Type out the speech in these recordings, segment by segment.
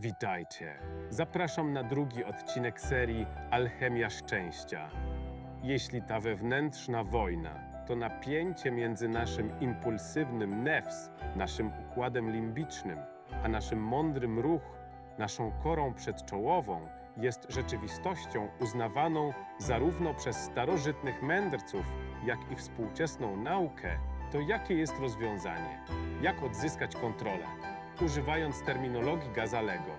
Witajcie. Zapraszam na drugi odcinek serii Alchemia Szczęścia. Jeśli ta wewnętrzna wojna to napięcie między naszym impulsywnym nefs, naszym układem limbicznym, a naszym mądrym ruch, naszą korą przedczołową, jest rzeczywistością uznawaną zarówno przez starożytnych mędrców, jak i współczesną naukę, to jakie jest rozwiązanie? Jak odzyskać kontrolę? Używając terminologii Gazalego,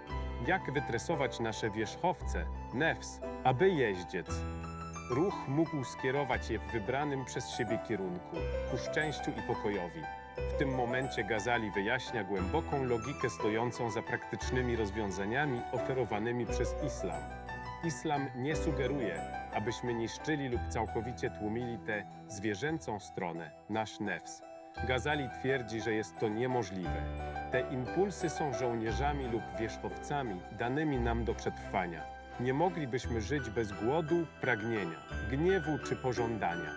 jak wytresować nasze wierzchowce, nefs, aby jeździec. Ruch mógł skierować je w wybranym przez siebie kierunku, ku szczęściu i pokojowi. W tym momencie Gazali wyjaśnia głęboką logikę stojącą za praktycznymi rozwiązaniami oferowanymi przez islam. Islam nie sugeruje, abyśmy niszczyli lub całkowicie tłumili tę zwierzęcą stronę, nasz nefs. Gazali twierdzi, że jest to niemożliwe. Te impulsy są żołnierzami lub wierzchowcami danymi nam do przetrwania. Nie moglibyśmy żyć bez głodu, pragnienia, gniewu czy pożądania.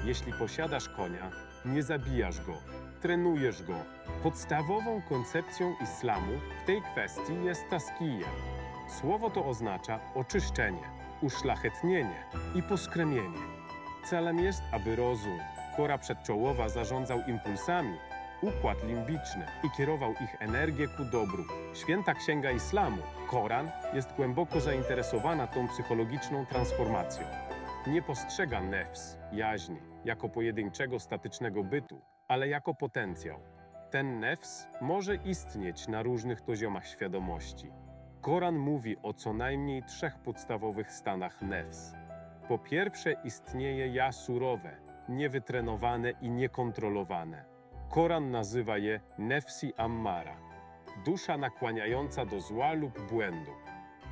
Jeśli posiadasz konia, nie zabijasz go, trenujesz go. Podstawową koncepcją islamu w tej kwestii jest taskija. Słowo to oznacza oczyszczenie, uszlachetnienie i poskremienie. Celem jest, aby rozum, kora przedczołowa zarządzał impulsami, układ limbiczny i kierował ich energię ku dobru. Święta Księga Islamu, Koran, jest głęboko zainteresowana tą psychologiczną transformacją. Nie postrzega nefs, jaźń, jako pojedynczego statycznego bytu, ale jako potencjał. Ten nefs może istnieć na różnych poziomach świadomości. Koran mówi o co najmniej 3 podstawowych stanach nefs. Po pierwsze istnieje ja surowe, niewytrenowane i niekontrolowane. Koran nazywa je nefsi ammara, dusza nakłaniająca do zła lub błędu.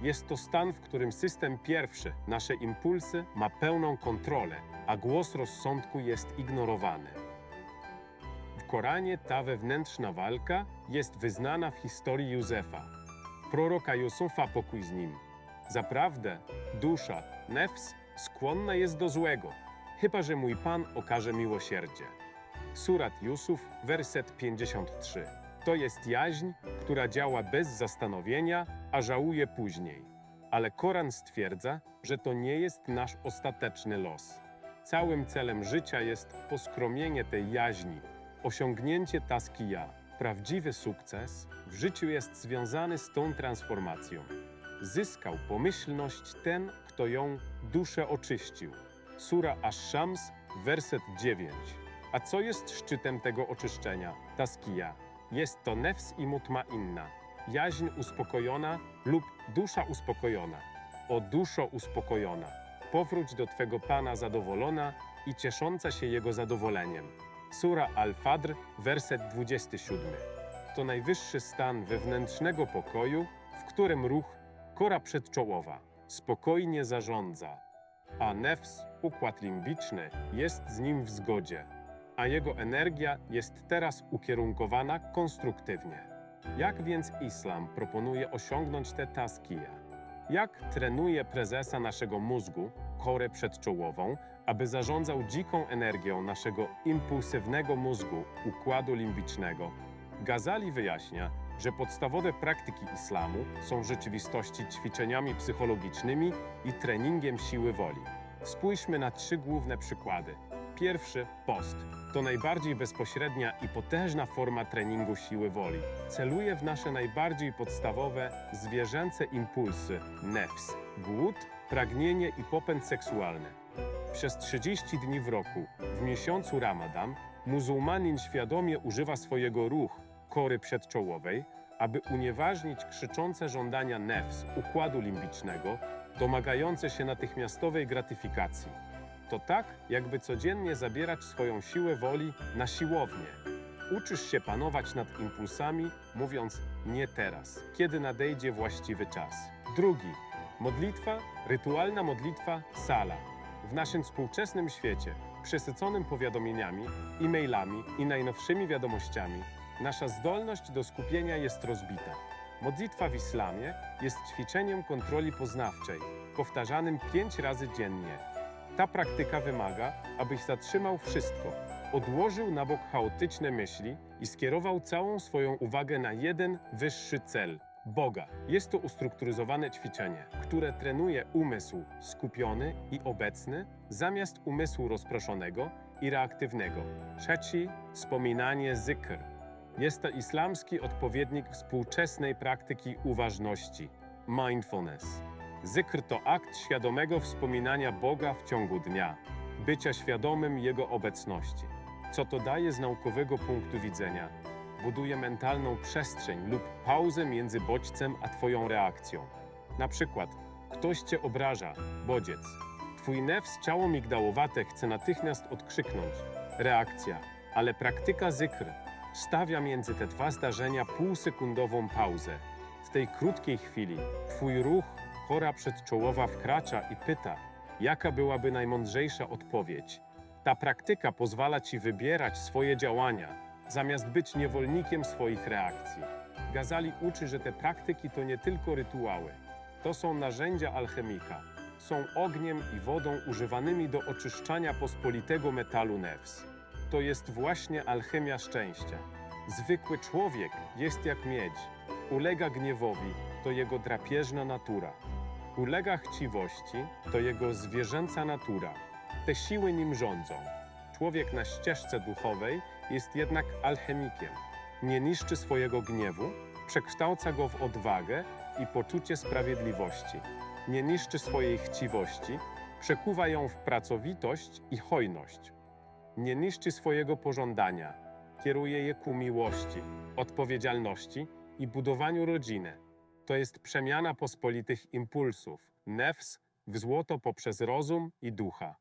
Jest to stan, w którym system pierwszy, nasze impulsy, ma pełną kontrolę, a głos rozsądku jest ignorowany. W Koranie ta wewnętrzna walka jest wyznana w historii Józefa, proroka Jusufa, pokój z nim. Zaprawdę, dusza, nefs, skłonna jest do złego, chyba że mój Pan okaże miłosierdzie. Surat Jusuf, werset 53. To jest jaźń, która działa bez zastanowienia, a żałuje później. Ale Koran stwierdza, że to nie jest nasz ostateczny los. Całym celem życia jest poskromienie tej jaźni, osiągnięcie taskija. Prawdziwy sukces w życiu jest związany z tą transformacją. Zyskał pomyślność ten, kto ją duszę oczyścił. Sura Ash-Shams, werset 9. A co jest szczytem tego oczyszczenia? Taskija. Jest to nefs i mutmainna, jaźń uspokojona lub dusza uspokojona. O duszo uspokojona, powróć do Twego Pana zadowolona i ciesząca się Jego zadowoleniem. Sura Al-Fadr, werset 27. To najwyższy stan wewnętrznego pokoju, w którym ruch, kora przedczołowa, spokojnie zarządza, a nefs, układ limbiczny, jest z nim w zgodzie, a jego energia jest teraz ukierunkowana konstruktywnie. Jak więc islam proponuje osiągnąć te taskije? Jak trenuje prezesa naszego mózgu, korę przedczołową, aby zarządzał dziką energią naszego impulsywnego mózgu, układu limbicznego? Gazali wyjaśnia, że podstawowe praktyki islamu są w rzeczywistości ćwiczeniami psychologicznymi i treningiem siły woli. Spójrzmy na 3 główne przykłady. Pierwszy, post. To najbardziej bezpośrednia i potężna forma treningu siły woli. Celuje w nasze najbardziej podstawowe, zwierzęce impulsy, nefs, głód, pragnienie i popęd seksualny. Przez 30 dni w roku, w miesiącu Ramadan, muzułmanin świadomie używa swojego ruchu, kory przedczołowej, aby unieważnić krzyczące żądania nefs, układu limbicznego, domagające się natychmiastowej gratyfikacji. To tak, jakby codziennie zabierać swoją siłę woli na siłownię. Uczysz się panować nad impulsami, mówiąc nie teraz, kiedy nadejdzie właściwy czas. Drugi, modlitwa, rytualna modlitwa sala. W naszym współczesnym świecie, przesyconym powiadomieniami, e-mailami i najnowszymi wiadomościami, nasza zdolność do skupienia jest rozbita. Modlitwa w islamie jest ćwiczeniem kontroli poznawczej, powtarzanym 5 razy dziennie. Ta praktyka wymaga, abyś zatrzymał wszystko, odłożył na bok chaotyczne myśli i skierował całą swoją uwagę na jeden wyższy cel – Boga. Jest to ustrukturyzowane ćwiczenie, które trenuje umysł skupiony i obecny zamiast umysłu rozproszonego i reaktywnego. Trzeci, wspominanie zikr. Jest to islamski odpowiednik współczesnej praktyki uważności, mindfulness. Zikr to akt świadomego wspominania Boga w ciągu dnia, bycia świadomym Jego obecności. Co to daje z naukowego punktu widzenia? Buduje mentalną przestrzeń lub pauzę między bodźcem a Twoją reakcją. Na przykład, ktoś Cię obraża, bodziec. Twój nefs, ciało migdałowate chce natychmiast odkrzyknąć. Reakcja, ale praktyka zikr stawia między te dwa zdarzenia półsekundową pauzę. W tej krótkiej chwili Twój ruch, kora przedczołowa wkracza i pyta, jaka byłaby najmądrzejsza odpowiedź. Ta praktyka pozwala Ci wybierać swoje działania, zamiast być niewolnikiem swoich reakcji. Ghazali uczy, że te praktyki to nie tylko rytuały. To są narzędzia alchemika. Są ogniem i wodą używanymi do oczyszczania pospolitego metalu nefs. To jest właśnie alchemia szczęścia. Zwykły człowiek jest jak miedź. Ulega gniewowi, to jego drapieżna natura. Ulega chciwości, to jego zwierzęca natura. Te siły nim rządzą. Człowiek na ścieżce duchowej jest jednak alchemikiem. Nie niszczy swojego gniewu, przekształca go w odwagę i poczucie sprawiedliwości. Nie niszczy swojej chciwości, przekuwa ją w pracowitość i hojność. Nie niszczy swojego pożądania, kieruje je ku miłości, odpowiedzialności i budowaniu rodziny. To jest przemiana pospolitych impulsów, nefs w złoto poprzez rozum i ducha.